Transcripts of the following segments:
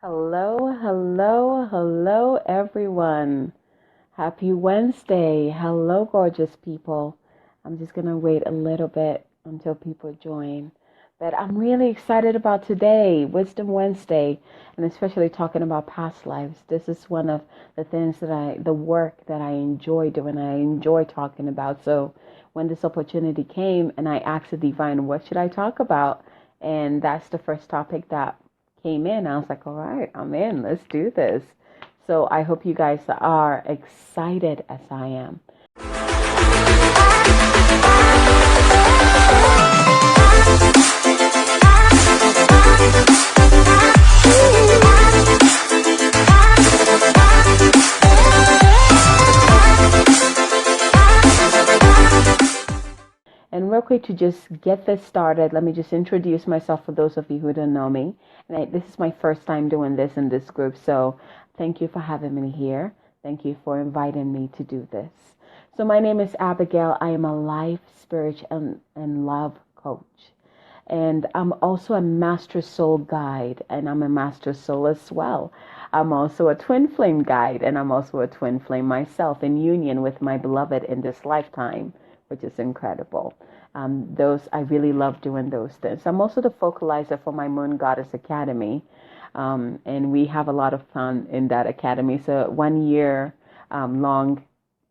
Hello, hello, hello, everyone. Happy Wednesday. Hello, gorgeous people. I'm just going to wait a little bit until people join. But I'm really excited about today, Wisdom Wednesday, and especially talking about past lives. This is one of the things the work that I enjoy doing, I enjoy talking about. So when this opportunity came and I asked the divine, what should I talk about? And that's the first topic that came in. I was like, all right, I'm in. Let's do this. So I hope you guys are excited as I am. And real quick, to just get this started, let me just introduce myself for those of you who don't know me. And this is my first time doing this in this group, so thank you for having me here. Thank you for inviting me to do this. So my name is Abigail. I am a life, spirit, and love coach. And I'm also a master soul guide, and I'm a master soul as well. I'm also a twin flame guide, and I'm also a twin flame myself in union with my beloved in this lifetime, which is incredible. Those I really love doing those things. I'm also the focalizer for my Moon Goddess Academy, and we have a lot of fun in that academy. So 1 year long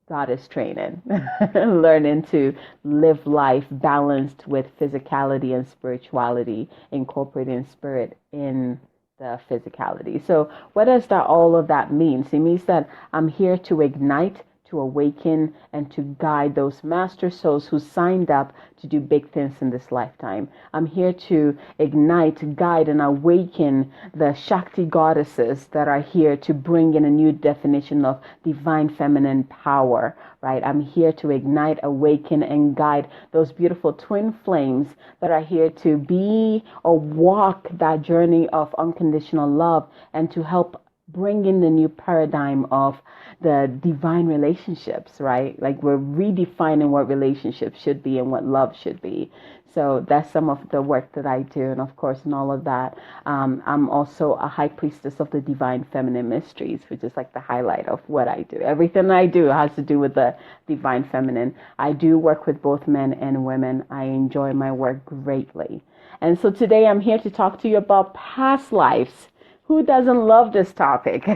goddess training, learning to live life balanced with physicality and spirituality, incorporating spirit in the physicality. So what does that all of that mean? It means that I'm here to ignite, to awaken, and to guide those master souls who signed up to do big things in this lifetime. I'm here to ignite, guide, and awaken the Shakti goddesses that are here to bring in a new definition of divine feminine power, right? I'm here to ignite, awaken, and guide those beautiful twin flames that are here to be or walk that journey of unconditional love and to help bring in the new paradigm of the divine relationships, right? Like we're redefining what relationships should be and what love should be. So that's some of the work that I do. And of course, in all of that, I'm also a high priestess of the divine feminine mysteries, which is like the highlight of what I do. Everything I do has to do with the divine feminine. I do work with both men and women. I enjoy my work greatly. And so today I'm here to talk to you about past lives. Who doesn't love this topic?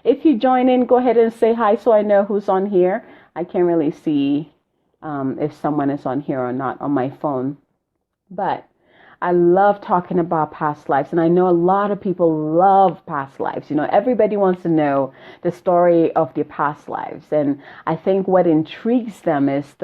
If you join in, go ahead and say hi so I know who's on here. I can't really see if someone is on here or not on my phone. But I love talking about past lives. And I know a lot of people love past lives. You know, everybody wants to know the story of their past lives. And I think what intrigues them is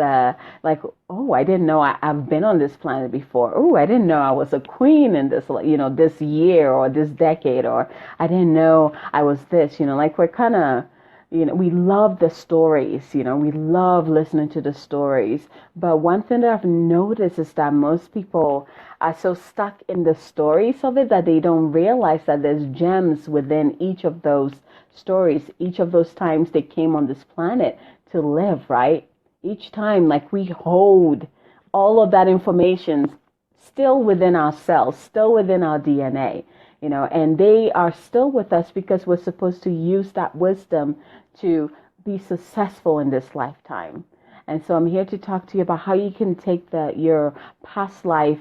like, oh, I didn't know I've been on this planet before. Oh, I didn't know I was a queen in this, this year or this decade. Or I didn't know I was this, like we're kind of, we love the stories, we love listening to the stories. But one thing that I've noticed is that most people are so stuck in the stories of it that they don't realize that there's gems within each of those stories, each of those times they came on this planet to live, right? Each time, like we hold all of that information still within ourselves, still within our DNA. And they are still with us because we're supposed to use that wisdom to be successful in this lifetime. And so I'm here to talk to you about how you can take your past life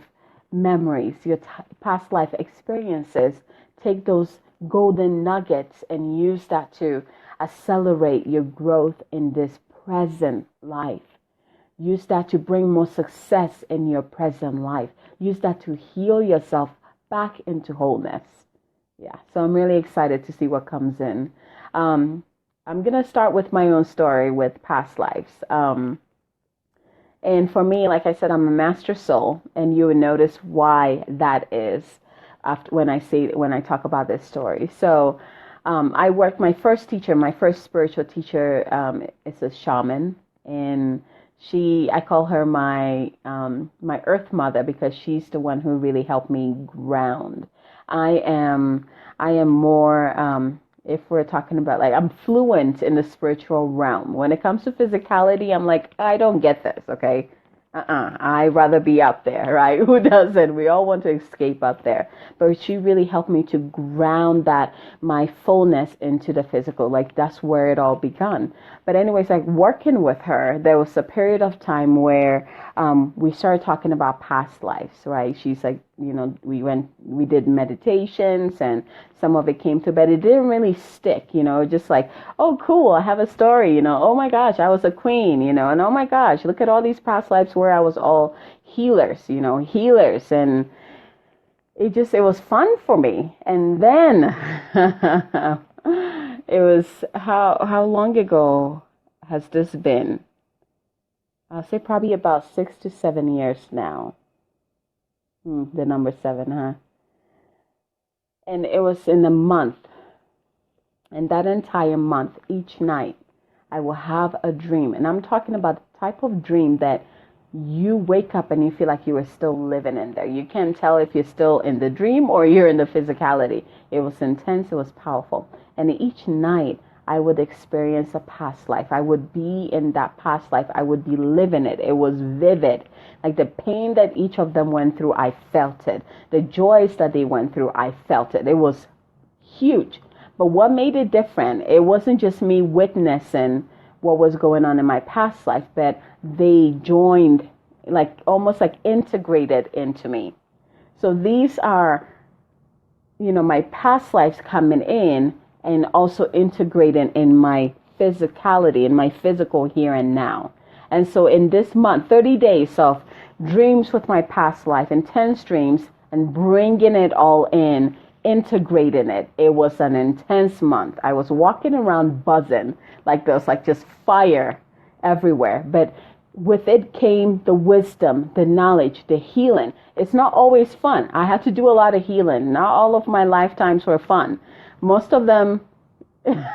memories, your past life experiences, take those golden nuggets and use that to accelerate your growth in this present life. Use that to bring more success in your present life. Use that to heal yourself back into wholeness. Yeah, so I'm really excited to see what comes in. I'm going to start with my own story with past lives. And for me, like I said, I'm a master soul, and you would notice why that is after when I talk about this story. So my first spiritual teacher is a shaman, and I call her my earth mother because she's the one who really helped me ground. I am more, if we're talking about, like, I'm fluent in the spiritual realm. When it comes to physicality, I'm like, I don't get this, okay? I'd rather be up there, right? Who doesn't? We all want to escape up there. But she really helped me to ground that, my fullness, into the physical. Like, that's where it all began. But anyways, like, working with her, there was a period of time where we started talking about past lives, right? She's like, we did meditations, and some of it came to, but it didn't really stick, just like, oh, cool, I have a story, oh my gosh, I was a queen, and oh my gosh, look at all these past lives where I was all healers, and it was fun for me. And then it was, how long ago has this been? I'll say probably about 6 to 7 years now. The number 7, huh? And it was in a month. And that entire month, each night, I will have a dream. And I'm talking about the type of dream that you wake up and you feel like you are still living in there. You can't tell if you're still in the dream or you're in the physicality. It was intense. It was powerful. And each night, I would experience a past life. I would be in that past life. I would be living it. It was vivid. Like, the pain that each of them went through, I felt it. The joys that they went through, I felt it. It was huge. But what made it different, it wasn't just me witnessing what was going on in my past life, but they joined, like, almost like integrated into me. So these are, my past lives coming in, and also integrating in my physicality, in my physical here and now. And so in this month, 30 days of dreams with my past life, intense dreams, and bringing it all in, integrating it. It was an intense month. I was walking around buzzing, like there was like just fire everywhere. But with it came the wisdom, the knowledge, the healing. It's not always fun. I had to do a lot of healing. Not all of my lifetimes were fun. Most of them,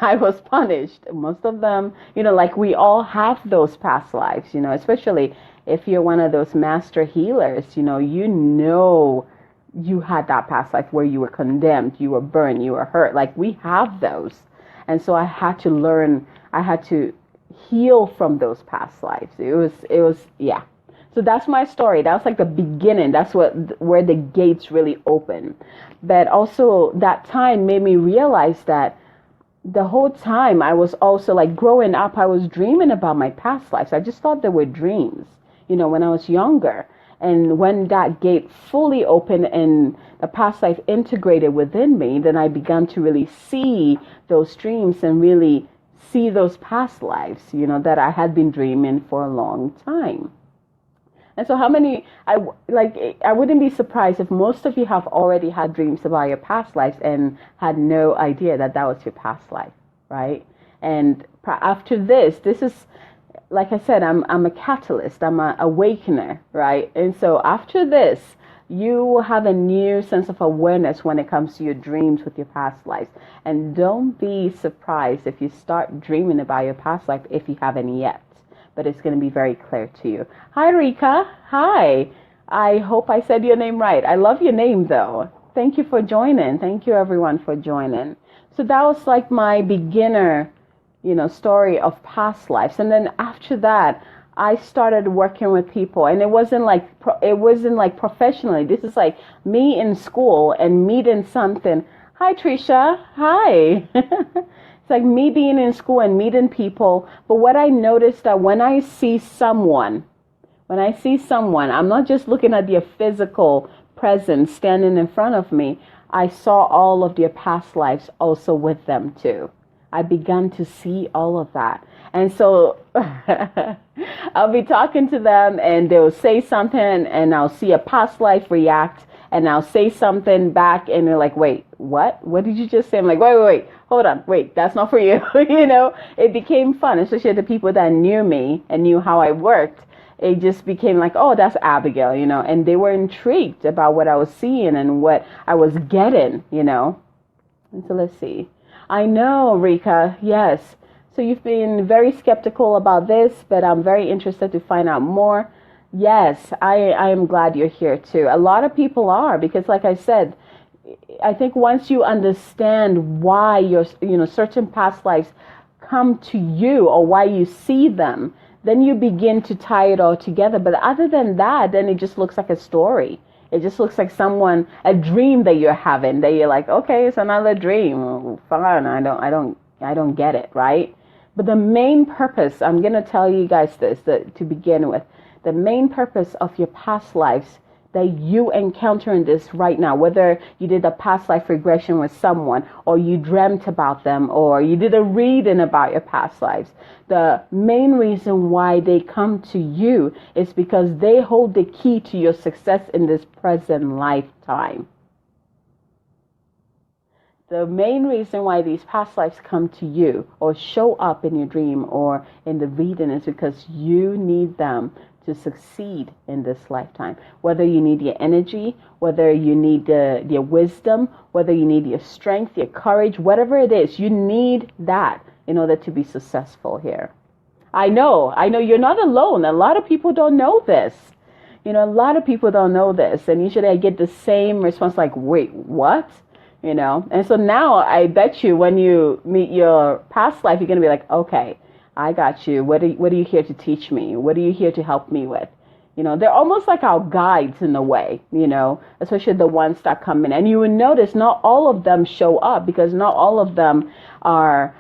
I was punished. Most of them, like, we all have those past lives, especially if you're one of those master healers, you had that past life where you were condemned, you were burned, you were hurt. Like, we have those. And so I had to learn, I had to heal from those past lives. It was, yeah. So that's my story. That's like the beginning. That's where the gates really open. But also that time made me realize that the whole time I was also, like, growing up, I was dreaming about my past lives. I just thought they were dreams, when I was younger. And when that gate fully opened and the past life integrated within me, then I began to really see those dreams and really see those past lives, that I had been dreaming for a long time. And so I wouldn't be surprised if most of you have already had dreams about your past lives and had no idea that that was your past life, right? And after this is, like I said, I'm a catalyst, I'm an awakener, right? And so after this, you will have a new sense of awareness when it comes to your dreams with your past lives. And don't be surprised if you start dreaming about your past life if you haven't yet. But it's going to be very clear to you. Hi, Rika. Hi. I hope I said your name right. I love your name, though. Thank you for joining. Thank you, everyone, for joining. So that was like my beginner, story of past lives. And then after that, I started working with people, and it wasn't like professionally. This is like me in school and meeting something. Hi, Trisha. Hi. It's like me being in school and meeting people. But what I noticed that when I see someone, I'm not just looking at their physical presence standing in front of me. I saw all of their past lives also with them too. I began to see all of that. And so I'll be talking to them and they'll say something and I'll see a past life react and I'll say something back and they're like, wait, what? What did you just say? I'm like, wait, hold on. Wait, that's not for you. It became fun, especially the people that knew me and knew how I worked. It just became like, oh, that's Abigail, and they were intrigued about what I was seeing and what I was getting, And so let's see. I know, Rika, yes. So you've been very skeptical about this, but I'm very interested to find out more. Yes, I am glad you're here too. A lot of people are, because like I said, I think once you understand why your certain past lives come to you or why you see them, then you begin to tie it all together. But other than that, then it just looks like a story. It just looks like a dream that you're having, that you're like, okay, it's another dream. Fine, I don't get it, right? But the main purpose, I'm going to tell you guys this to begin with, the main purpose of your past lives that you encounter in this right now, whether you did a past life regression with someone, or you dreamt about them, or you did a reading about your past lives, the main reason why they come to you is because they hold the key to your success in this present lifetime. The main reason why these past lives come to you or show up in your dream or in the reading is because you need them to succeed in this lifetime. Whether you need your energy, whether you need your wisdom, whether you need your strength, your courage, whatever it is, you need that in order to be successful here. I know you're not alone. A lot of people don't know this. A lot of people don't know this. And usually I get the same response like, wait, what? And so now I bet you when you meet your past life, you're going to be like, okay, I got you. What are you here to teach me? What are you here to help me with? They're almost like our guides in a way, especially the ones that come in. And you will notice not all of them show up because not all of them are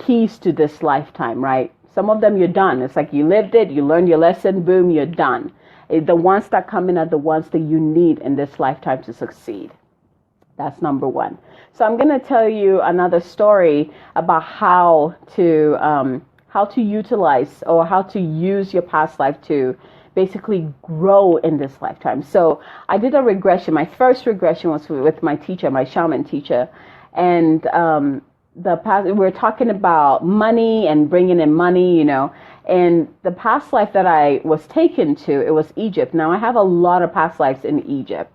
keys to this lifetime, right? Some of them you're done. It's like you lived it, you learned your lesson, boom, you're done. The ones that come in are the ones that you need in this lifetime to succeed. That's number one. So I'm going to tell you another story about how to utilize or how to use your past life to basically grow in this lifetime. So I did a regression. My first regression was with my teacher, my shaman teacher. And we're talking about money and bringing in money, and the past life that I was taken to, it was Egypt. Now I have a lot of past lives in Egypt.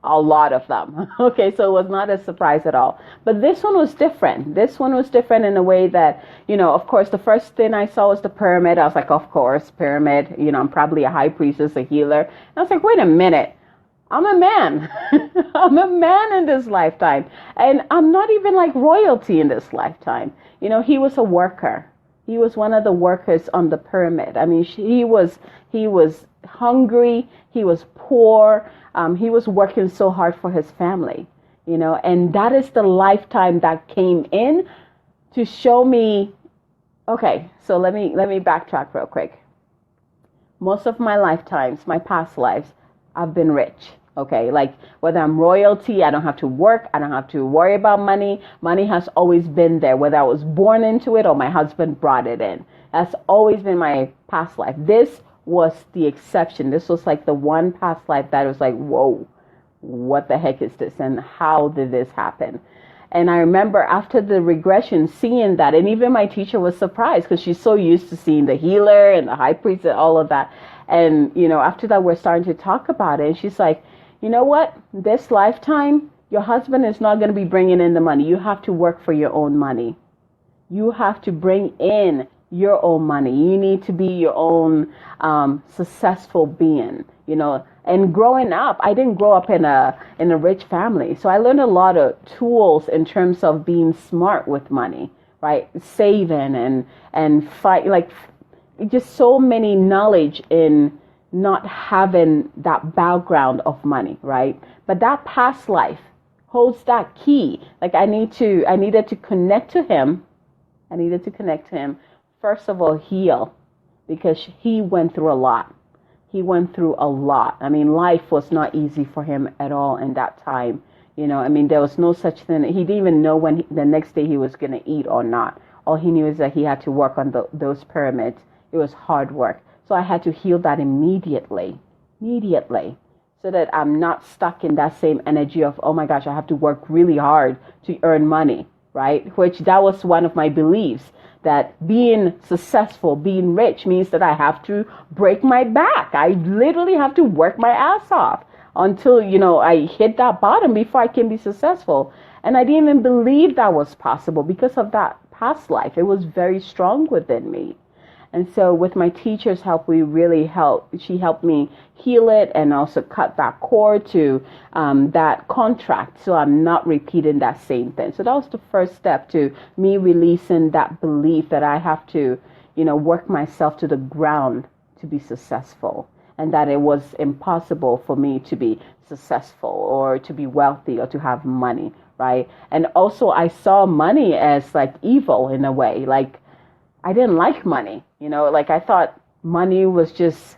A lot of them. Okay, so it was not a surprise at all. But this one was different. This one was different in a way that, of course, the first thing I saw was the pyramid. I was like, of course, pyramid. I'm probably a high priestess, a healer. And I was like, wait a minute. I'm a man. I'm a man in this lifetime. And I'm not even like royalty in this lifetime. He was a worker. He was one of the workers on the pyramid. I mean, he was hungry. He was poor. He was working so hard for his family, and that is the lifetime that came in to show me. Okay, so let me backtrack real quick. Most of my lifetimes, my past lives, I've been rich. Okay, like whether I'm royalty, I don't have to work. I don't have to worry about money. Money has always been there, whether I was born into it or my husband brought it in. That's always been my past life. This was the exception. This was like the one past life that was like, whoa, what the heck is this? And how did this happen? And I remember after the regression seeing that, and even my teacher was surprised because she's so used to seeing the healer and the high priest and all of that. And, after that, we're starting to talk about it. And she's like, you know what? This lifetime, your husband is not going to be bringing in the money. You have to work for your own money. You have to bring in your own money. You need to be your own successful being, And growing up, I didn't grow up in a rich family. So I learned a lot of tools in terms of being smart with money, right? Saving and fight, like just so many knowledge in not having that background of money, right? But that past life holds that key. Like I needed to connect to him. First of all, heal, because he went through a lot. I mean, life was not easy for him at all in that time. There was no such thing. He didn't even know when the next day he was going to eat or not. All he knew is that he had to work on those pyramids. It was hard work. So I had to heal that immediately, so that I'm not stuck in that same energy of, oh my gosh, I have to work really hard to earn money, right? Which that was one of my beliefs, that being successful, being rich means that I have to break my back. I literally have to work my ass off until, I hit that bottom before I can be successful. And I didn't even believe that was possible because of that past life. It was very strong within me. And so with my teacher's help, she helped me heal it and also cut that cord to that contract. So I'm not repeating that same thing. So that was the first step to me releasing that belief that I have to, work myself to the ground to be successful, and that it was impossible for me to be successful or to be wealthy or to have money, right? And also I saw money as like evil in a way. Like I didn't like money, like I thought money was just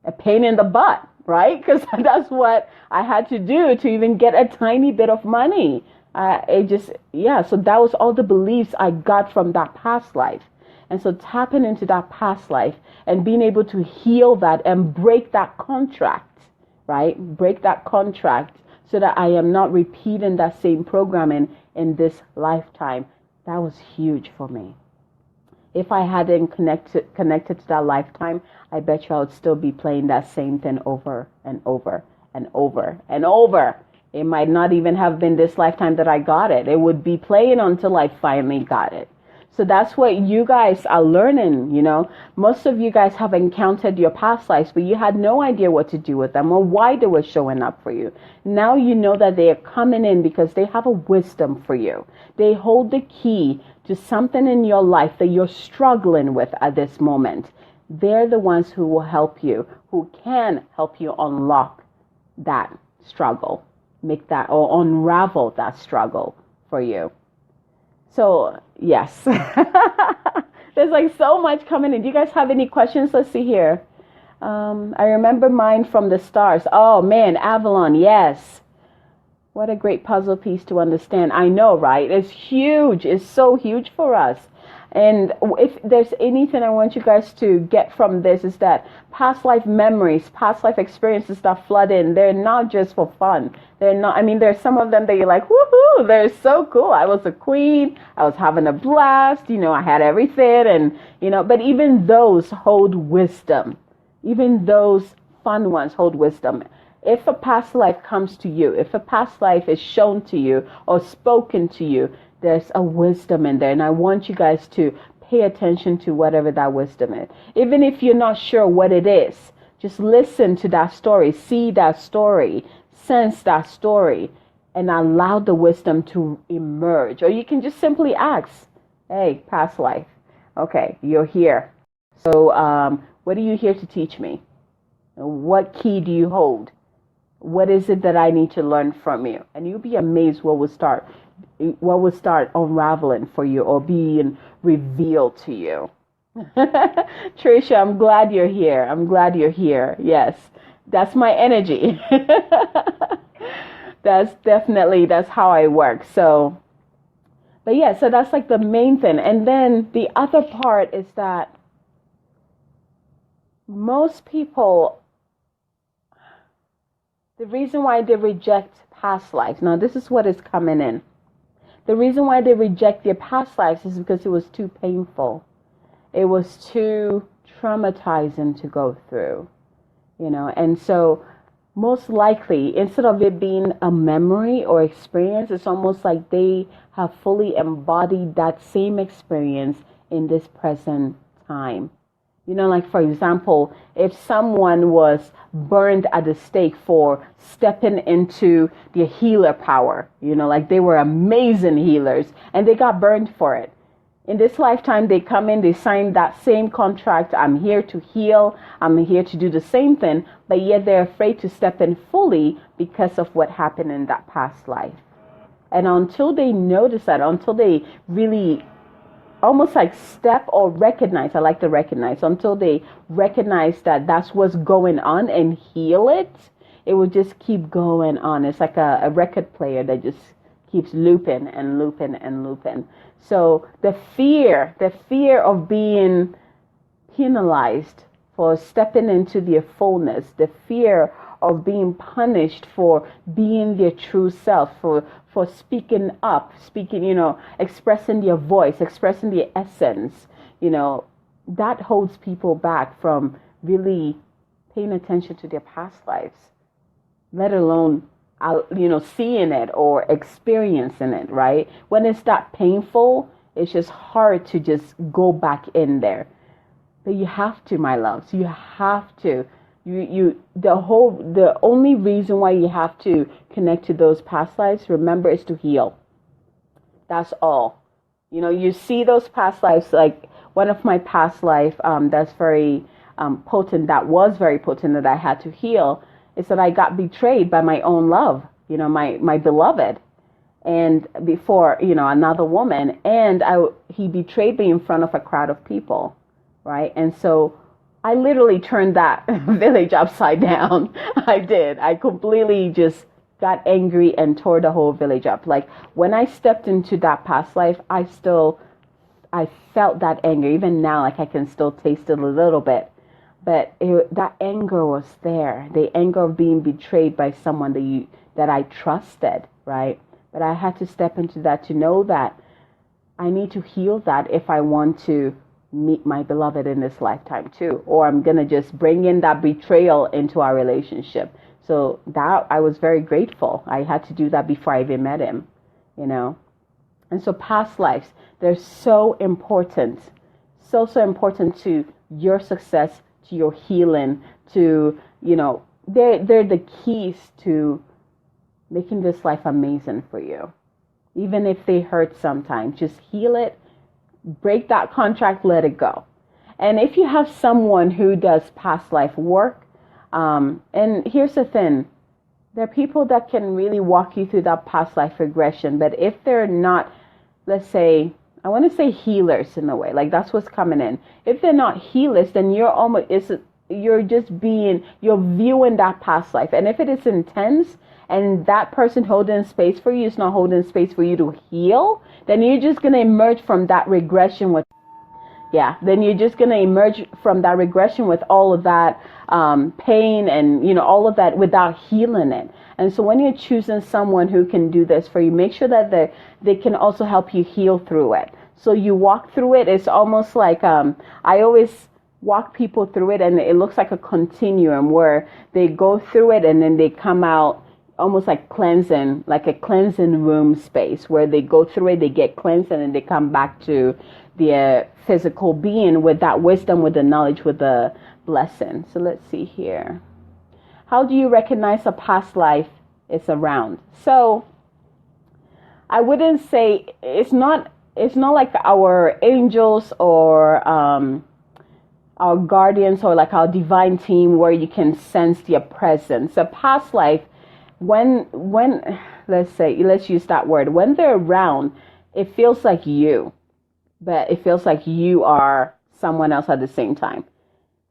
a pain in the butt, right? Because that's what I had to do to even get a tiny bit of money. So that was all the beliefs I got from that past life. And so tapping into that past life and being able to heal that and break that contract, right? Break that contract so that I am not repeating that same programming in this lifetime. That was huge for me. If I hadn't connected to that lifetime, I bet you I would still be playing that same thing over and over and over and over. It might not even have been this lifetime that I got it. It would be playing until I finally got it. So that's what you guys are learning, Most of you guys have encountered your past lives, but you had no idea what to do with them or why they were showing up for you. Now you know that they are coming in because they have a wisdom for you. They hold the key to something in your life that you're struggling with at this moment. They're the ones who will help you, who can help you unlock that struggle, make that or unravel that struggle for you. So, yes, there's like so much coming in. Do you guys have any questions? Let's see here. I remember mine from the stars. Oh, man, Avalon, yes. What a great puzzle piece to understand. I know, right? It's huge. It's so huge for us. And if there's anything I want you guys to get from this is that past life memories, past life experiences that flood in, they're not just for fun. They're not, there's some of them that you're like, woohoo, they're so cool. I was a queen. I was having a blast. I had everything. And, but even those hold wisdom. Even those fun ones hold wisdom. If a past life comes to you, if a past life is shown to you or spoken to you, there's a wisdom in there. And I want you guys to pay attention to whatever that wisdom is. Even if you're not sure what it is, just listen to that story, see that story, sense that story, and allow the wisdom to emerge. Or you can just simply ask, hey, past life, okay, you're here. So what are you here to teach me? What key do you hold? What is it that I need to learn from you? And you'll be amazed what will start unraveling for you or being revealed to you. Tricia, I'm glad you're here. I'm glad you're here. Yes, that's my energy. That's how I work. So, but yeah, so that's like the main thing. And then the other part is that most people, the reason why they reject past lives, now this is what is coming in. The reason why they reject their past lives is because it was too painful. It was too traumatizing to go through, And so most likely, instead of it being a memory or experience, it's almost like they have fully embodied that same experience in this present time. Like for example, if someone was burned at the stake for stepping into their healer power, like they were amazing healers and they got burned for it. In this lifetime, they come in, they sign that same contract. I'm here to heal. I'm here to do the same thing. But yet they're afraid to step in fully because of what happened in that past life. And until they notice that, until they really almost like step or recognize, I like to recognize, until they recognize that that's what's going on and heal it, it will just keep going on. It's like a record player that just keeps looping and looping and looping. So the fear of being penalized for stepping into their fullness, the fear of being punished for being their true self, for speaking up, expressing their voice, expressing their essence, that holds people back from really paying attention to their past lives, let alone, seeing it or experiencing it, right? When it's that painful, it's just hard to just go back in there. But you have to, my loves, you have to. The only reason why you have to connect to those past lives, remember, is to heal. That's all. You see those past lives, like one of my past life that's very potent, that was very potent, that I had to heal, is that I got betrayed by my own love, my beloved, and before, another woman, and he betrayed me in front of a crowd of people, right? And so I literally turned that village upside down. I did. I completely just got angry and tore the whole village up. Like when I stepped into that past life, I felt that anger. Even now, like I can still taste it a little bit. But that anger was there. The anger of being betrayed by someone that I trusted, right? But I had to step into that to know that I need to heal that if I want to meet my beloved in this lifetime too. Or I'm going to just bring in that betrayal into our relationship. So that I was very grateful. I had to do that before I even met him, And so past lives, they're so important. So important to your success, to your healing, to, they're the keys to making this life amazing for you. Even if they hurt sometimes, just heal it, break that contract, let it go. And if you have someone who does past life work, and here's the thing, there are people that can really walk you through that past life regression, but if they're not, let's say, I want to say healers in a way, like that's what's coming in. If they're not healers, then you're viewing that past life. And if it is intense and that person holding space for you is not holding space for you to heal, then you're just going to emerge from that regression with all of that pain and, all of that without healing it. And so when you're choosing someone who can do this for you, make sure that they can also help you heal through it. So you walk through it. It's almost like I always walk people through it, and it looks like a continuum where they go through it and then they come out almost like cleansing, like a cleansing room space where they go through it, they get cleansed, and then they come back to their physical being with that wisdom, with the knowledge, with the blessing. So let's see here. How do you recognize a past life is around? So I wouldn't say it's not like our angels or our guardians or like our divine team where you can sense their presence. A past life, when let's use that word, when they're around, it feels like you, but it feels like you are someone else at the same time.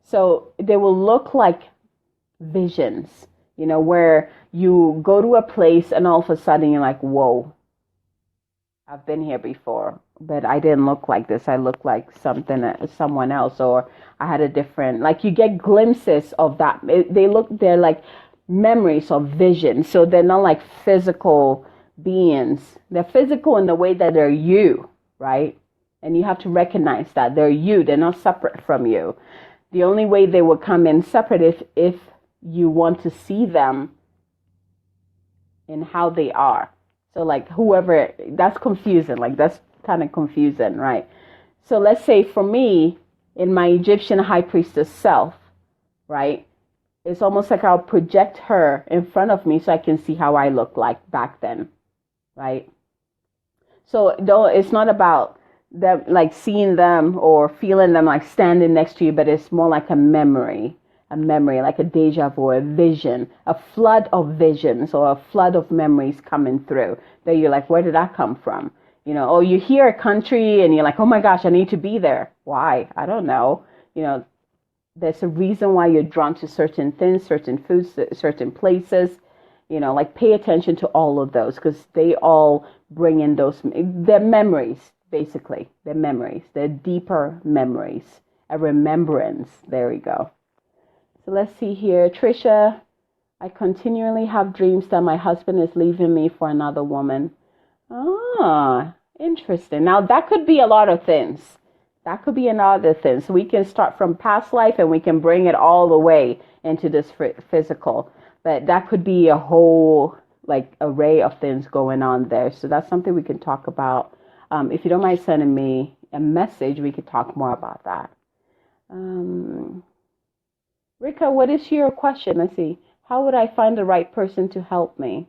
So they will look like visions, where you go to a place and all of a sudden you're like, whoa, I've been here before, but I didn't look like this. I look like someone else, or I had a different, like you get glimpses of that. They're like memories of vision. So they're not like physical beings. They're physical in the way that they're you, right? And you have to recognize that they're you. They're not separate from you. The only way they will come in separate if you want to see them in how they are. So like whoever, that's confusing. Like that's kind of confusing, right? So let's say for me, in my Egyptian high priestess self, right? It's almost like I'll project her in front of me so I can see how I look like back then, right? So though it's not about them, like seeing them or feeling them like standing next to you, but it's more like a memory, like a deja vu, a vision, a flood of visions or a flood of memories coming through that you're like, where did that come from? Or you hear a country and you're like, oh my gosh, I need to be there. Why? I don't know. There's a reason why you're drawn to certain things, certain foods, certain places, like pay attention to all of those because they all bring in they're memories, basically. They're memories. They're deeper memories, a remembrance. There we go. So let's see here. Trisha, I continually have dreams that my husband is leaving me for another woman. Ah, interesting. Now that could be a lot of things. That could be another thing. So we can start from past life and we can bring it all the way into this physical. But that could be a whole like array of things going on there. So that's something we can talk about. If you don't mind sending me a message, we could talk more about that. Rika, what is your question? Let's see. How would I find the right person to help me?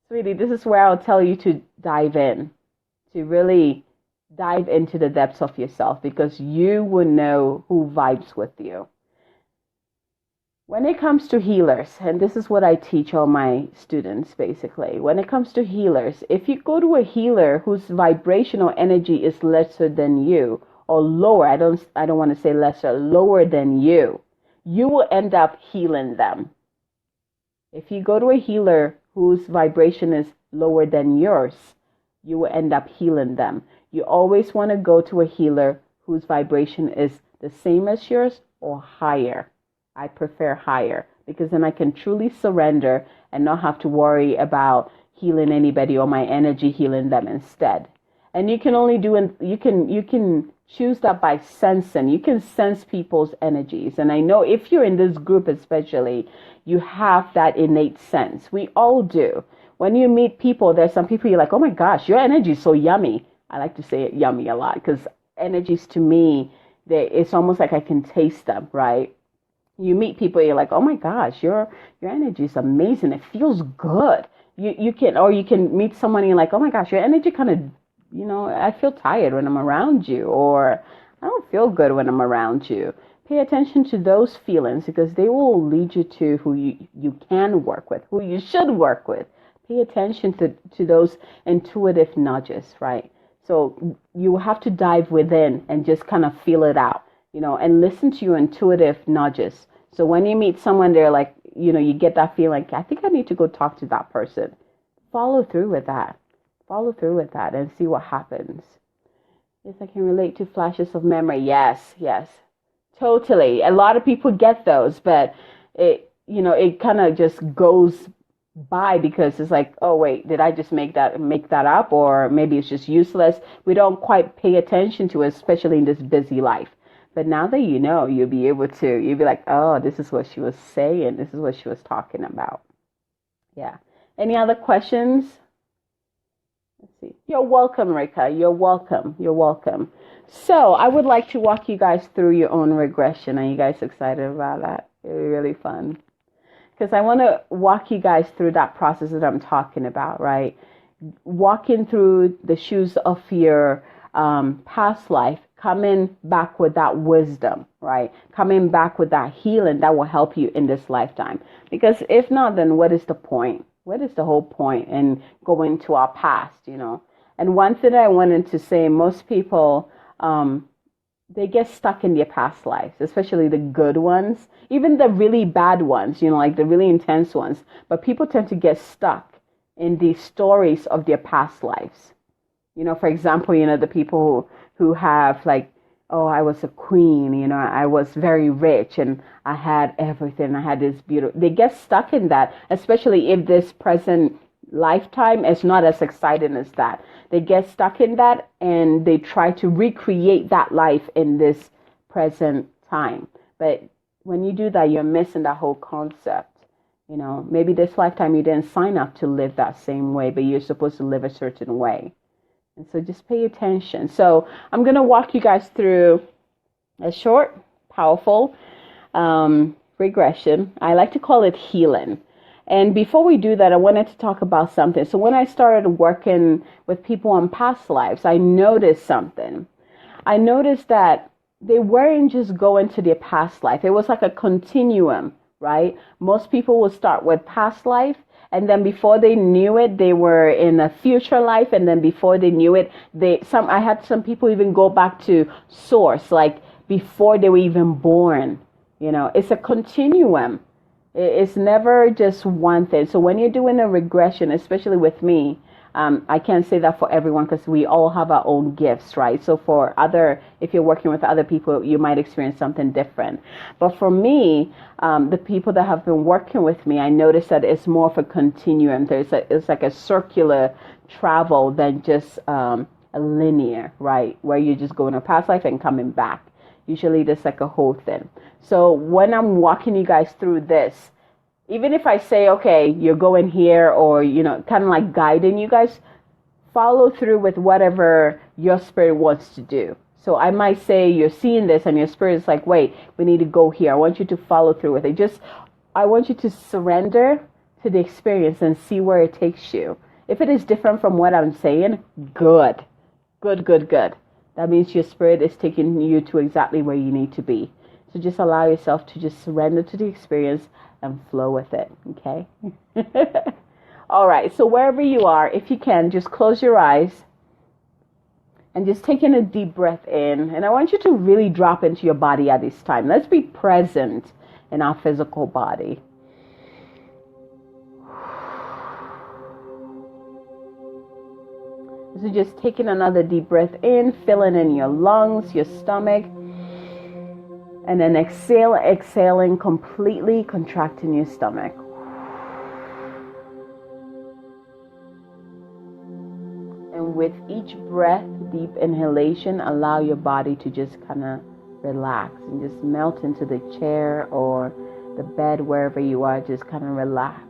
Sweetie, this is where I'll tell you to dive in, to really dive into the depths of yourself, because you will know who vibes with you. When it comes to healers, and this is what I teach all my students basically, when it comes to healers, if you go to a healer whose vibrational energy is lesser than you, or lower, I don't want to say lesser, lower than you will end up healing them. If you go to a healer whose vibration is lower than yours, you will end up healing them. You always want to go to a healer whose vibration is the same as yours or higher. I prefer higher, because then I can truly surrender and not have to worry about healing anybody or my energy healing them instead. And you can only you can choose that by sensing. You can sense people's energies. And I know if you're in this group especially, you have that innate sense. We all do. When you meet people, there's some people you're like, oh my gosh, your energy is so yummy. I like to say it yummy a lot, because energies to me, it's almost like I can taste them, right? You meet people, you're like, oh my gosh, your energy is amazing. It feels good. You can meet someone and you're like, oh my gosh, your energy kind of, I feel tired when I'm around you, or I don't feel good when I'm around you. Pay attention to those feelings, because they will lead you to who you can work with, who you should work with. Pay attention to those intuitive nudges, right? So you have to dive within and just kind of feel it out, and listen to your intuitive nudges. So when you meet someone, they're like, you get that feeling, I think I need to go talk to that person. Follow through with that. Follow through with that and see what happens. Yes, I can relate to flashes of memory. Yes, totally. A lot of people get those, but it kind of just goes by, because it's like, oh wait, did I just make that up? Or maybe it's just useless. We don't quite pay attention to it, especially in this busy life. But now that you'll be like, oh, this is what she was saying. This is what she was talking about. Yeah. Any other questions? Let's see. You're welcome, Rika. You're welcome. You're welcome. So I would like to walk you guys through your own regression. Are you guys excited about that? It's really fun. Because I want to walk you guys through that process that I'm talking about, right? Walking through the shoes of your past life, coming back with that wisdom, right? Coming back with that healing that will help you in this lifetime. Because if not, then what is the point? What is the whole point in going to our past, And one thing I wanted to say, most people, they get stuck in their past lives, especially the good ones, even the really bad ones, like the really intense ones. But people tend to get stuck in the stories of their past lives. For example, the people who have like, oh, I was a queen, I was very rich and I had everything. I had this beautiful, they get stuck in that, especially if this present lifetime is not as exciting as that. They get stuck in that and they try to recreate that life in this present time. But when you do that, you're missing that whole concept. Maybe this lifetime you didn't sign up to live that same way, but you're supposed to live a certain way. And so just pay attention. So I'm going to walk you guys through a short, powerful regression. I like to call it healing. And before we do that, I wanted to talk about something. So when I started working with people on past lives, I noticed something. I noticed that they weren't just going to their past life. It was like a continuum, right? Most people will start with past life, and then before they knew it, they were in a future life, and then before they knew it, I had some people even go back to source, like before they were even born. It's a continuum. It's never just one thing. So when you're doing a regression, especially with me, I can't say that for everyone, because we all have our own gifts, right? So if you're working with other people, you might experience something different. But for me, the people that have been working with me, I noticed that it's more of a continuum. It's like a circular travel than just a linear, right? Where you just go in a past life and coming back. Usually there's like a whole thing. So when I'm walking you guys through this, even if I say, okay, you're going here, or, kind of like guiding you guys, follow through with whatever your spirit wants to do. So I might say you're seeing this and your spirit is like, wait, we need to go here. I want you to follow through with it. I want you to surrender to the experience and see where it takes you. If it is different from what I'm saying, good. Good, good, good. That means your spirit is taking you to exactly where you need to be. So just allow yourself to just surrender to the experience and flow with it, okay? All right, so wherever you are, if you can, just close your eyes and just take in a deep breath in. And I want you to really drop into your body at this time. Let's be present in our physical body. So just taking another deep breath in, filling in your lungs, your stomach, and then exhaling completely, contracting your stomach. And with each breath, deep inhalation, allow your body to just kind of relax and just melt into the chair or the bed, wherever you are, just kind of relax.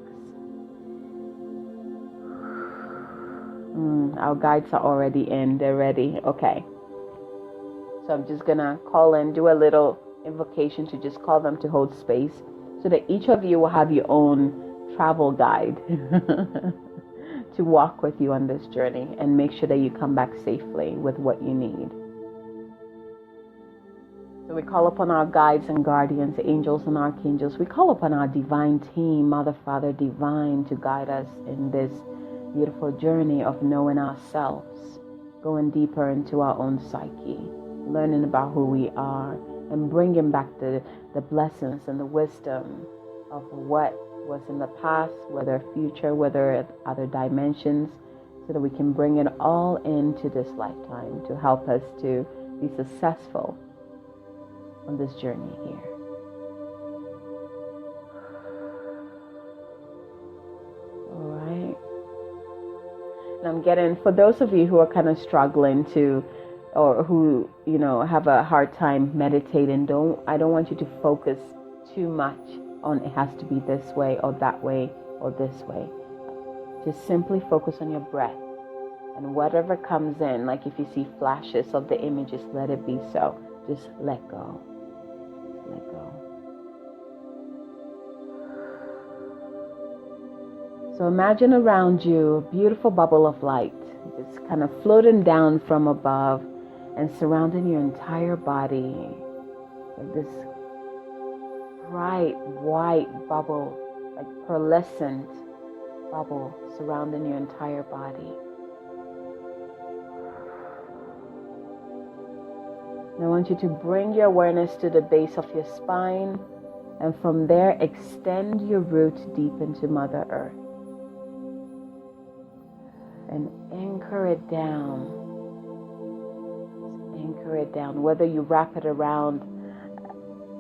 Our guides are already in. They're ready. Okay. So I'm just going to call in, do a little invocation to just call them to hold space so that each of you will have your own travel guide to walk with you on this journey and make sure that you come back safely with what you need. So we call upon our guides and guardians, angels and archangels. We call upon our divine team, Mother, Father, Divine, to guide us in this beautiful journey of knowing ourselves, going deeper into our own psyche, learning about who we are, and bringing back the blessings and the wisdom of what was in the past, whether future, whether other dimensions, so that we can bring it all into this lifetime to help us to be successful on this journey here. And I'm getting, for those of you who are kind of struggling to, or who, have a hard time meditating, I don't want you to focus too much on it has to be this way or that way or this way. Just simply focus on your breath. And whatever comes in, like if you see flashes of the images, let it be so. Just let go. Let go. So imagine around you a beautiful bubble of light, just kind of floating down from above and surrounding your entire body. Like this bright white bubble, like pearlescent bubble surrounding your entire body. And I want you to bring your awareness to the base of your spine, and from there extend your roots deep into Mother Earth. And anchor it down. Just anchor it down. Whether you wrap it around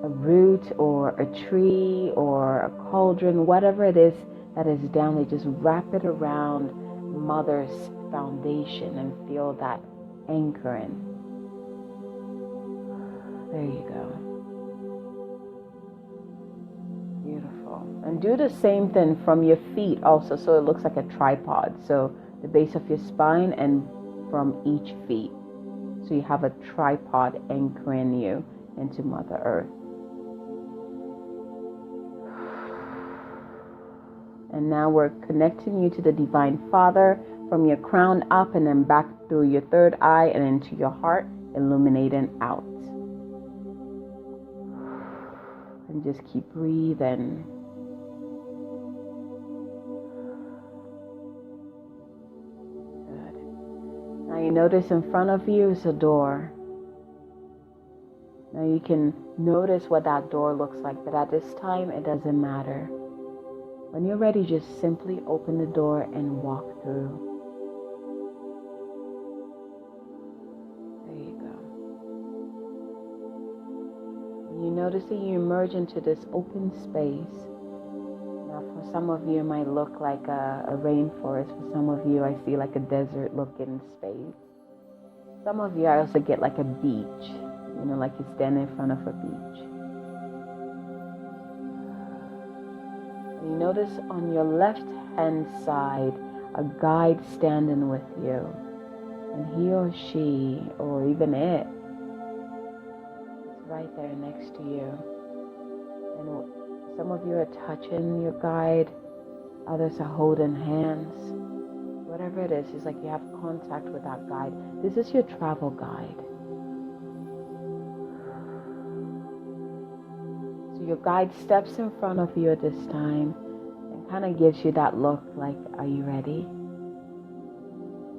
a root or a tree or a cauldron, whatever it is that is down there, just wrap it around Mother's foundation and feel that anchoring. There you go. Beautiful. And do the same thing from your feet also, so it looks like a tripod. So the base of your spine and from each feet. So you have a tripod anchoring you into Mother Earth. And now we're connecting you to the Divine Father from your crown up and then back through your third eye and into your heart, illuminating out. And just keep breathing. Now you notice in front of you is a door. Now you can notice what that door looks like, but at this time it doesn't matter. When you're ready, just simply open the door and walk through. There you go. You notice that you emerge into this open space. Now for some of you it might look like a rainforest. For some of you I see like a desert looking space. Some of you I also get like a beach, like you're standing in front of a beach. And you notice on your left hand side a guide standing with you, and he or she or even it is right there next to you. And some of you are touching your guide. Others are holding hands. Whatever it is, it's like you have contact with that guide. This is your travel guide. So your guide steps in front of you at this time and kind of gives you that look like, are you ready?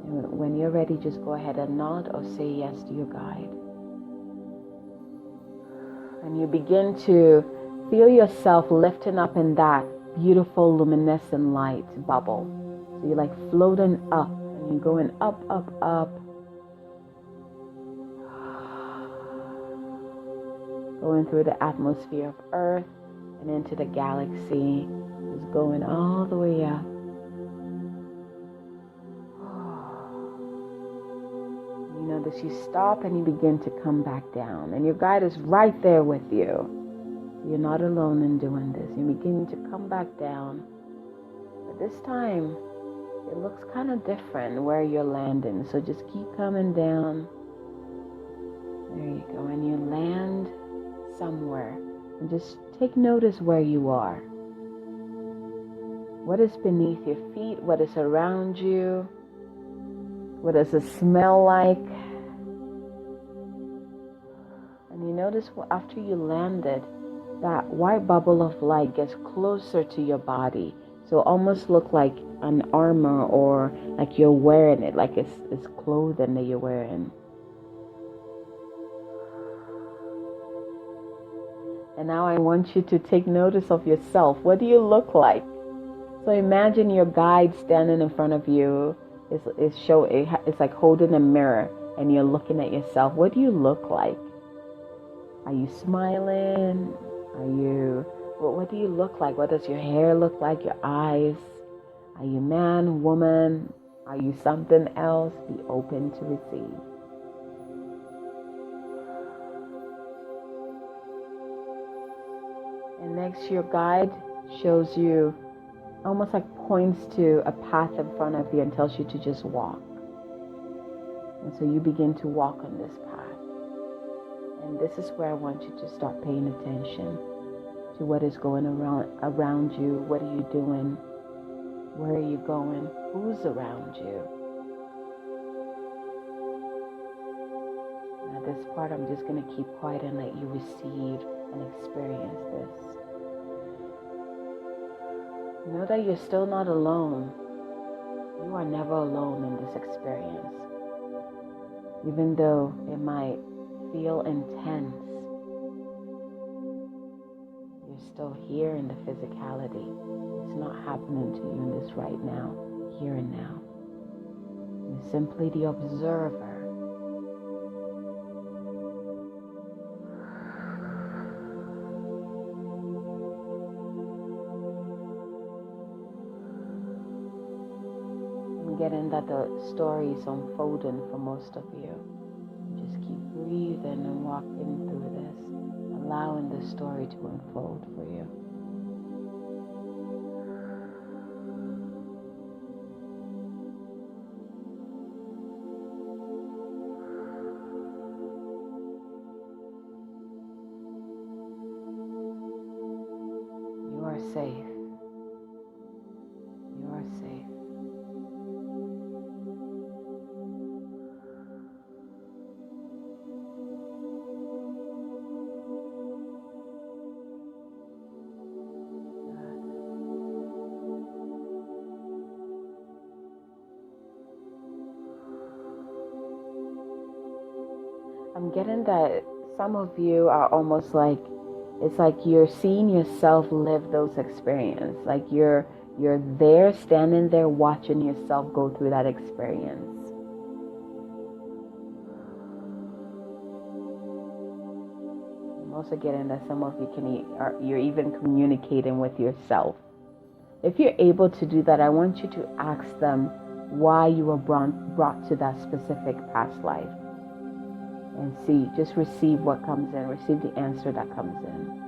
And when you're ready, just go ahead and nod or say yes to your guide. And you begin to feel yourself lifting up in that beautiful luminescent light bubble. So you're like floating up and you're going up, up, up. Going through the atmosphere of Earth and into the galaxy. Just going all the way up. You notice you stop and you begin to come back down. And your guide is right there with you. You're not alone in doing this. You're beginning to come back down. But this time, it looks kind of different where you're landing. So just keep coming down. There you go. And you land somewhere. And just take notice where you are. What is beneath your feet? What is around you? What does it smell like? And you notice after you landed, that white bubble of light gets closer to your body. So almost look like an armor or like you're wearing it, like it's clothing that you're wearing. And now I want you to take notice of yourself. What do you look like? So imagine your guide standing in front of you. It's like holding a mirror and you're looking at yourself. What do you look like? Are you smiling? What do you look like? What does your hair look like? Your eyes? Are you man, woman? Are you something else? Be open to receive. And next, your guide shows you, almost like points to a path in front of you and tells you to just walk. And so you begin to walk on this path. And this is where I want you to start paying attention to what is going around you. What are you doing? Where are you going? Who's around you? Now this part, I'm just going to keep quiet and let you receive and experience this. Know that you're still not alone. You are never alone in this experience. Even though it might feel intense, you're still here in the physicality. It's not happening to you in this right now, here and now. You're simply the observer. I'm getting that the story is unfolding for most of you. Just keep breathing and walking through this, allowing the story to unfold for you. You are safe. You are safe. I'm getting that some of you are almost like, it's like you're seeing yourself live those experiences. Like you're there, standing there, watching yourself go through that experience. I'm also getting that some of you you're even communicating with yourself. If you're able to do that, I want you to ask them why you were brought to that specific past life. And see, just receive what comes in. Receive the answer that comes in.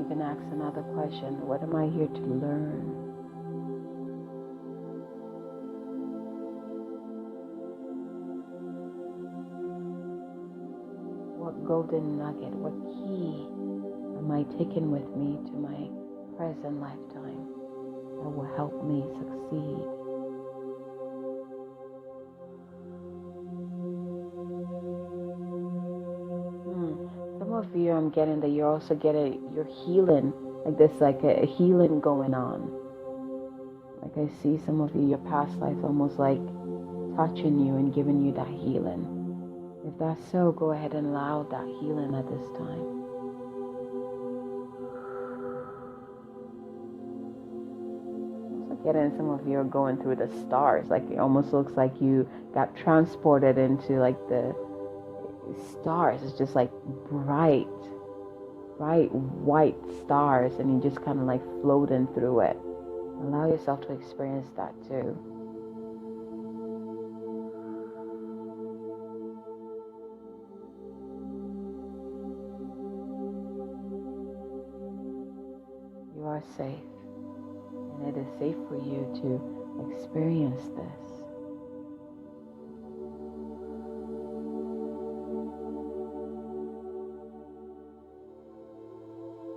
even ask another question. What am I here to learn? What golden nugget, what key am I taking with me to my present lifetime that will help me succeed? Some of you, I'm getting that you're also you're healing, like there's like a healing going on. Like I see some of you, your past life almost like touching you and giving you that healing. If that's so, go ahead and allow that healing at this time. Also getting some of you are going through the stars. Like it almost looks like you got transported into like the stars. It's just like bright white stars, and you just kind of like floating through it. Allow yourself to experience that too. You are safe, and it is safe for you to experience this.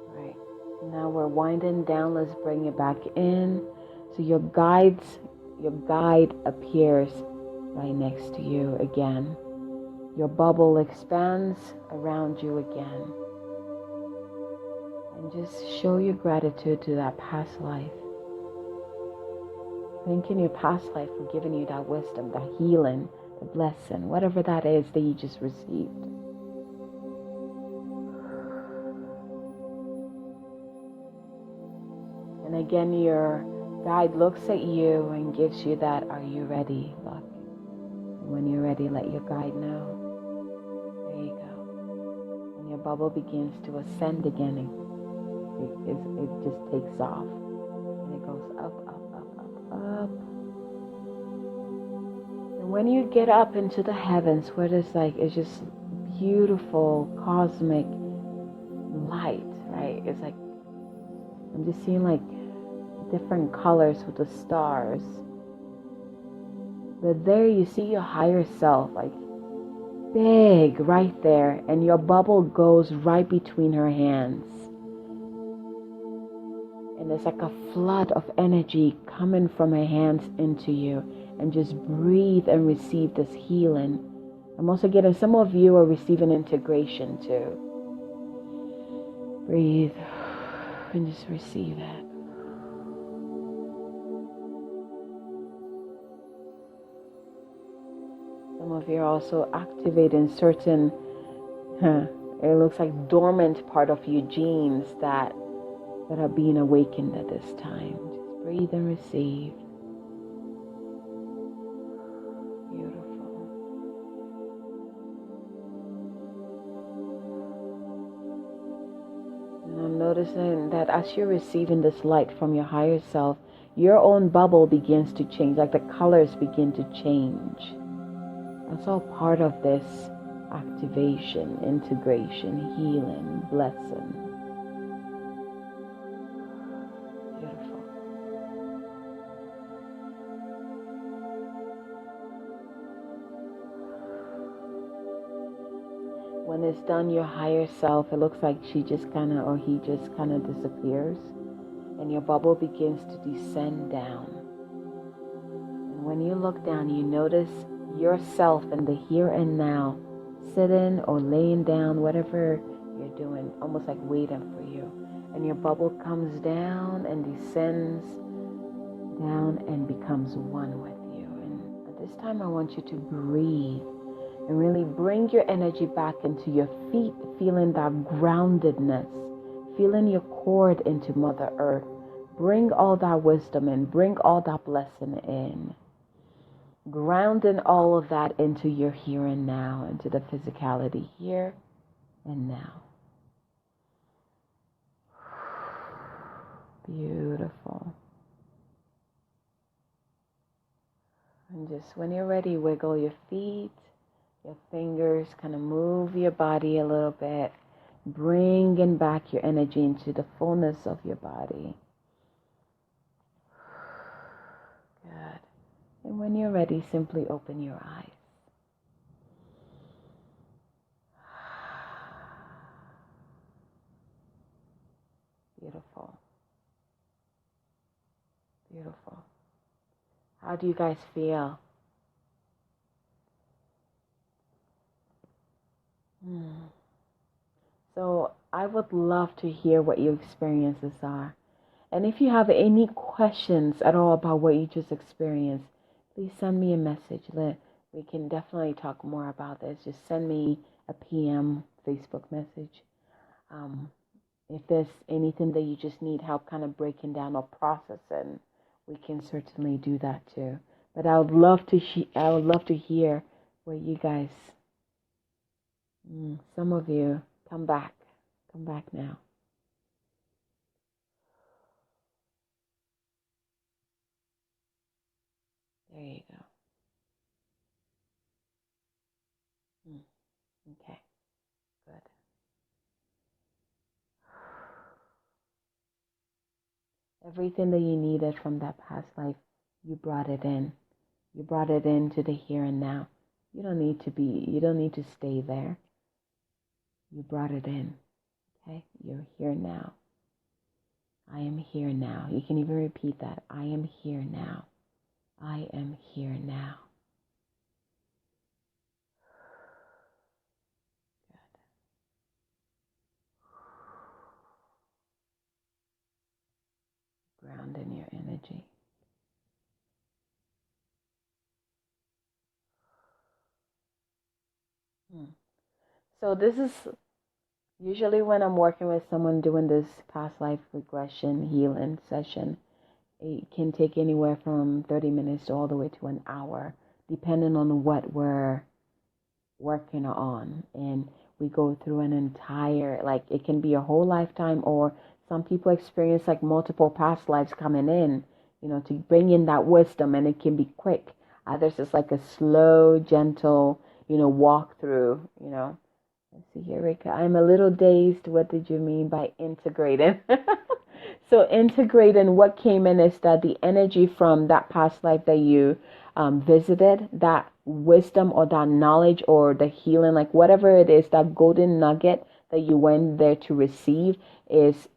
Right, now we're winding down. Let's bring it back in. So your guide appears right next to you again. Your bubble expands around you again. And just show your gratitude to that past life. Thanking your past life for giving you that wisdom, that healing, the blessing, whatever that is that you just received. And again, your guide looks at you and gives you that "Are you ready?" look. And when you're ready, let your guide know. There you go. And your bubble begins to ascend again. It just takes off. And it goes up, up, up, up, up. And when you get up into the heavens, where there's it's just beautiful cosmic light, right? It's like, I'm just seeing like different colors with the stars. But there you see your higher self, like big right there. And your bubble goes right between her hands. And there's like a flood of energy coming from her hands into you. And just breathe and receive this healing. I'm also getting some of you are receiving integration too. Breathe and just receive it. Some of you are also activating certain, it looks like dormant part of your genes that are being awakened at this time. Just breathe and receive. Beautiful. And I'm noticing that as you're receiving this light from your higher self, your own bubble begins to change, like the colors begin to change. That's all part of this activation, integration, healing, blessing. Beautiful. When it's done, your higher self, it looks like she just kind of, or he just kind of disappears. And your bubble begins to descend down. And when you look down, you notice yourself in the here and now, sitting or laying down, whatever you're doing, almost like waiting for you. And your bubble comes down and descends down and becomes one with you. And at this time, I want you to breathe and really bring your energy back into your feet, feeling that groundedness, feeling your cord into Mother Earth. Bring all that wisdom in, bring all that blessing in. Grounding all of that into your here and now, into the physicality here and now. Beautiful. And just when you're ready, wiggle your feet, your fingers, kind of move your body a little bit. bringing back your energy into the fullness of your body. Good. And when you're ready, simply open your eyes. Beautiful. Beautiful. How do you guys feel? So I would love to hear what your experiences are. And if you have any questions at all about what you just experienced, please send me a message. We can definitely talk more about this. Just send me a PM Facebook message. If there's anything that you just need help kind of breaking down or processing, we can certainly do that too. But I would love to hear what you guys. Some of you come back now. There you go. Okay, good. Everything that you needed from that past life, you brought it in. You brought it into the here and now. You don't need to stay there. You brought it in. Okay? You're here now. I am here now. You can even repeat that. I am here now. I am here now. Good. Ground in your energy. So this is usually when I'm working with someone doing this past life regression healing session. It can take anywhere from 30 minutes all the way to an hour, depending on what we're working on. And we go through an entire, it can be a whole lifetime, or some people experience multiple past lives coming in, to bring in that wisdom, and it can be quick. Others it's a slow, gentle, walk through, Let's see here, Rika. I'm a little dazed. What did you mean by integrating? So integrating, what came in is that the energy from that past life that you visited, that wisdom or that knowledge or the healing, whatever it is, that golden nugget that you went there to receive is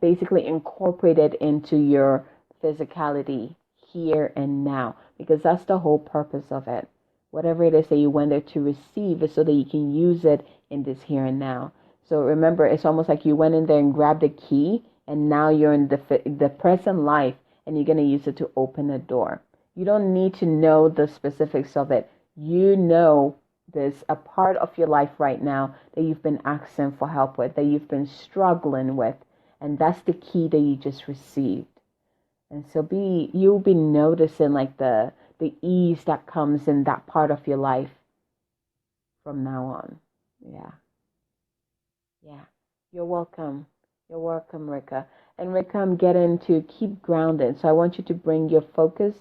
basically incorporated into your physicality here and now, because that's the whole purpose of it. Whatever it is that you went there to receive is so that you can use it in this here and now. So remember, it's almost like you went in there and grabbed a key, and now you're in the present life, and you're going to use it to open a door. You don't need to know the specifics of it. You know there's a part of your life right now that you've been asking for help with, that you've been struggling with, and that's the key that you just received. And so you'll be noticing the ease that comes in that part of your life from now on. Yeah. You're welcome. You're welcome, Rika. And Rika, I'm getting to keep grounded. So I want you to bring your focus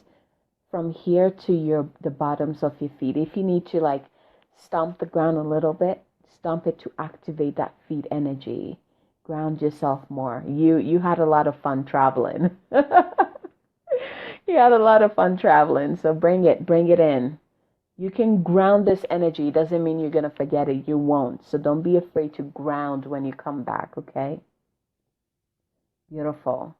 from here to the bottoms of your feet. If you need to stomp the ground a little bit, stomp it to activate that feet energy. Ground yourself more. You had a lot of fun traveling. You had a lot of fun traveling, so bring it in. You can ground this energy. Doesn't mean you're going to forget it. You won't. So don't be afraid to ground when you come back, okay? Beautiful.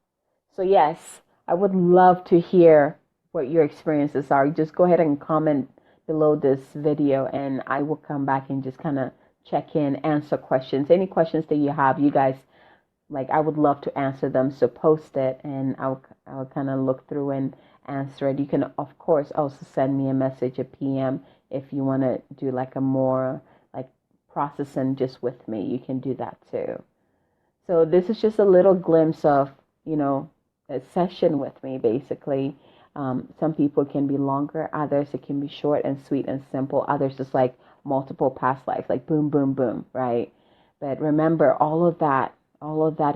So yes, I would love to hear what your experiences are. Just go ahead and comment below this video, and I will come back and just kind of check in, answer questions. Any questions that you have, you guys, I would love to answer them. So post it, and I'll kind of look through and answer it. You can, of course, also send me a message, a PM, if you want to do a more processing just with me. You can do that too. So this is just a little glimpse of, a session with me, basically. Some people can be longer, others it can be short and sweet and simple. Others just multiple past lives, boom, boom, boom, right? But remember, all of that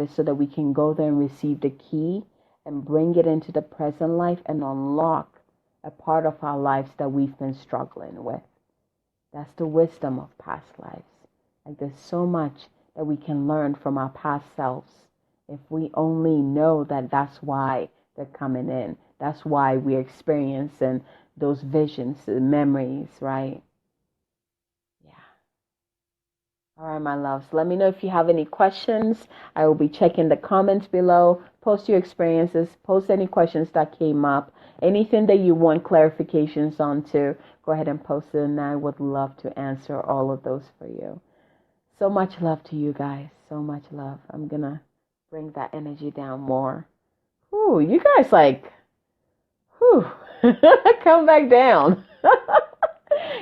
is so that we can go there and receive the key and bring it into the present life and unlock a part of our lives that we've been struggling with. That's the wisdom of past lives. Like there's so much that we can learn from our past selves if we only know that that's why they're coming in. That's why we're experiencing those visions, memories, right? Yeah. All right, my loves. Let me know if you have any questions. I will be checking the comments below. Post your experiences. Post any questions that came up. Anything that you want clarifications on to, go ahead and post it, and I would love to answer all of those for you. So much love to you guys. So much love. I'm going to bring that energy down more. Ooh, you guys like, whew, come back down.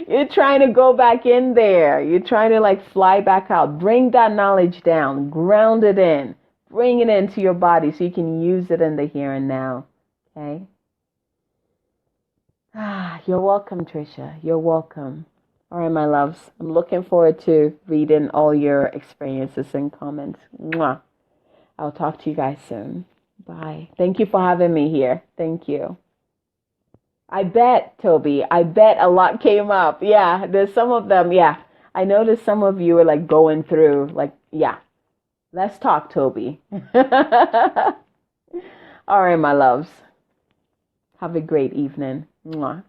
You're trying to go back in there. You're trying to like fly back out. Bring that knowledge down. Ground it in. Bring it into your body so you can use it in the here and now. Okay? You're welcome, Trisha. You're welcome. All right, my loves. I'm looking forward to reading all your experiences and comments. Mwah. I'll talk to you guys soon. Bye. Thank you for having me here. Thank you. I bet, Toby. I bet a lot came up. Yeah, there's some of them. Yeah. I noticed some of you were like going through, like, yeah. Let's talk, Toby. All right, my loves. Have a great evening. Mwah.